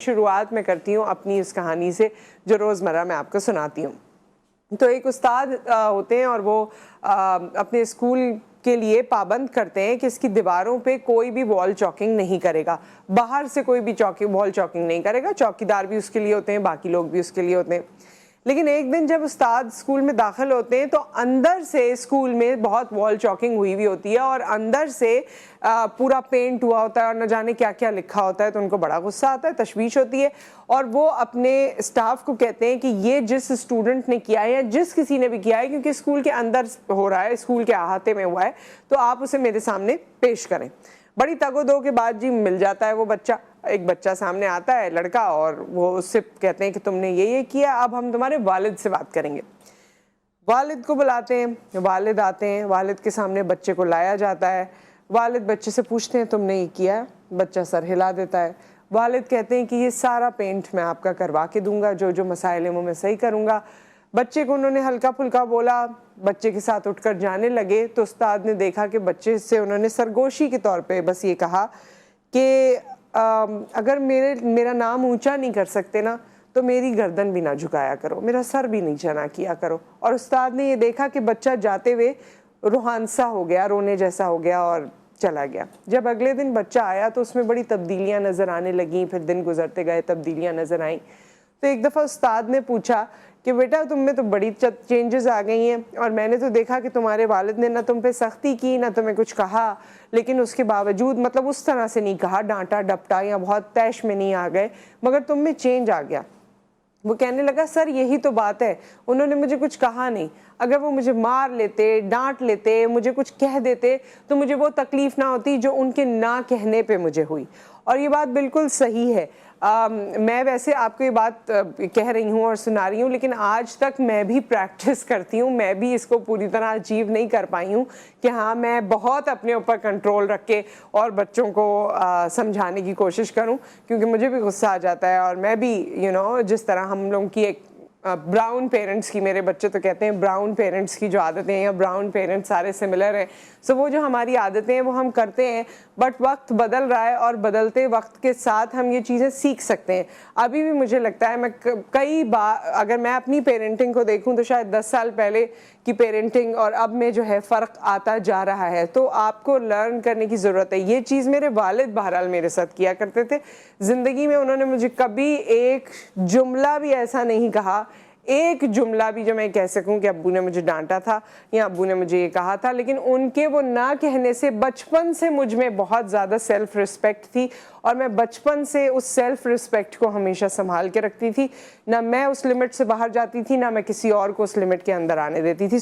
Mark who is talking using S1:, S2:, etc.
S1: شروعات میں کرتی ہوں اپنی اس کہانی سے جو روزمرہ میں آپ کو سناتی ہوں۔ تو ایک استاد ہوتے ہیں اور وہ اپنے اسکول کے لیے پابند کرتے ہیں کہ اس کی دیواروں پہ کوئی بھی وال چاکنگ نہیں کرے گا، باہر سے کوئی بھی وال چاکنگ نہیں کرے گا۔ چوکیدار بھی اس کے لیے ہوتے ہیں، باقی لوگ بھی اس کے لیے ہوتے ہیں۔ لیکن ایک دن جب استاد اسکول میں داخل ہوتے ہیں تو اندر سے اسکول میں بہت وال چاکنگ ہوئی ہوتی ہے اور اندر سے پورا پینٹ ہوا ہوتا ہے اور نہ جانے کیا کیا لکھا ہوتا ہے، تو ان کو بڑا غصہ آتا ہے، تشویش ہوتی ہے اور وہ اپنے اسٹاف کو کہتے ہیں کہ یہ جس اسٹوڈنٹ نے کیا ہے یا جس کسی نے بھی کیا ہے، کیونکہ اسکول کے اندر ہو رہا ہے، اسکول کے احاطے میں ہوا ہے، تو آپ اسے میرے سامنے پیش کریں۔ بڑی تگ و دو کے بعد جی مل جاتا ہے وہ بچہ، ایک بچہ سامنے آتا ہے لڑکا، اور وہ اس سے کہتے ہیں کہ تم نے یہ کیا، اب ہم تمہارے والد سے بات کریں گے۔ والد کو بلاتے ہیں، والد آتے ہیں، والد کے سامنے بچے کو لایا جاتا ہے۔ والد بچے سے پوچھتے ہیں تم نے یہ کیا؟ بچہ سر ہلا دیتا ہے۔ والد کہتے ہیں کہ یہ سارا پینٹ میں آپ کا کروا کے دوں گا، جو جو مسائل ہیں وہ میں صحیح کروں گا۔ بچے کو انہوں نے ہلکا پھلکا بولا، بچے کے ساتھ اٹھ کر جانے لگے تو استاد نے دیکھا کہ بچے سے انہوں نے سرگوشی کے طور پہ بس یہ کہا کہ اگر میرا نام اونچا نہیں کر سکتے نا تو میری گردن بھی نہ جھکایا کرو، میرا سر بھی نیچا نہ کیا کرو۔ اور استاد نے یہ دیکھا کہ بچہ جاتے ہوئے روحانسا ہو گیا، رونے جیسا ہو گیا اور چلا گیا۔ جب اگلے دن بچہ آیا تو اس میں بڑی تبدیلیاں نظر آنے لگیں، پھر دن گزرتے گئے، تبدیلیاں نظر آئیں۔ تو ایک دفعہ استاد نے پوچھا کہ بیٹا تم میں تو بڑی چینجز آ گئی ہیں، اور میں نے تو دیکھا کہ تمہارے والد نے نہ تم پہ سختی کی نہ تمہیں کچھ کہا، لیکن اس کے باوجود مطلب اس طرح سے نہیں کہا، ڈانٹا ڈپٹا یا بہت طیش میں نہیں آ گئے، مگر تم میں چینج آ گیا۔ وہ کہنے لگا سر یہی تو بات ہے، انہوں نے مجھے کچھ کہا نہیں، اگر وہ مجھے مار لیتے، ڈانٹ لیتے، مجھے کچھ کہہ دیتے تو مجھے وہ تکلیف نہ ہوتی جو ان کے نہ کہنے پہ مجھے ہوئی۔ اور یہ بات بالکل صحیح ہے۔ میں ویسے آپ کو یہ بات کہہ رہی ہوں اور سنا رہی ہوں، لیکن آج تک میں بھی پریکٹس کرتی ہوں، میں بھی اس کو پوری طرح اچیو نہیں کر پائی ہوں کہ ہاں میں بہت اپنے اوپر کنٹرول رکھ کے اور بچوں کو سمجھانے کی کوشش کروں، کیونکہ مجھے بھی غصہ آ جاتا ہے، اور میں بھی جس طرح ہم لوگوں کی ایک براؤن پیرنٹس کی، میرے بچے تو کہتے ہیں براؤن پیرنٹس کی جو عادتیں ہیں، یا براؤن پیرنٹس سارے سملر ہیں، سو وہ جو ہماری عادتیں ہیں وہ ہم کرتے ہیں، بٹ وقت بدل رہا ہے اور بدلتے وقت کے ساتھ ہم یہ چیزیں سیکھ سکتے ہیں۔ ابھی بھی مجھے لگتا ہے میں کئی بار اگر میں اپنی پیرنٹنگ کو دیکھوں تو شاید 10 سال پہلے کی پیرنٹنگ اور اب میں جو ہے فرق آتا جا رہا ہے، تو آپ کو لرن کرنے کی ضرورت ہے۔ یہ چیز میرے والد بہرحال میرے ساتھ کیا کرتے تھے، زندگی میں انہوں نے مجھے کبھی ایک جملہ بھی ایسا نہیں کہا، ایک جملہ بھی جو میں کہہ سکوں کہ ابو نے مجھے ڈانٹا تھا یا ابو نے مجھے یہ کہا تھا، لیکن ان کے وہ نہ کہنے سے بچپن سے مجھ میں بہت زیادہ سیلف رسپیکٹ تھی، اور میں بچپن سے اس سیلف رسپیکٹ کو ہمیشہ سنبھال کے رکھتی تھی، نہ میں اس لمٹ سے باہر جاتی تھی، نہ میں کسی اور کو اس لمٹ کے اندر آنے دیتی تھی۔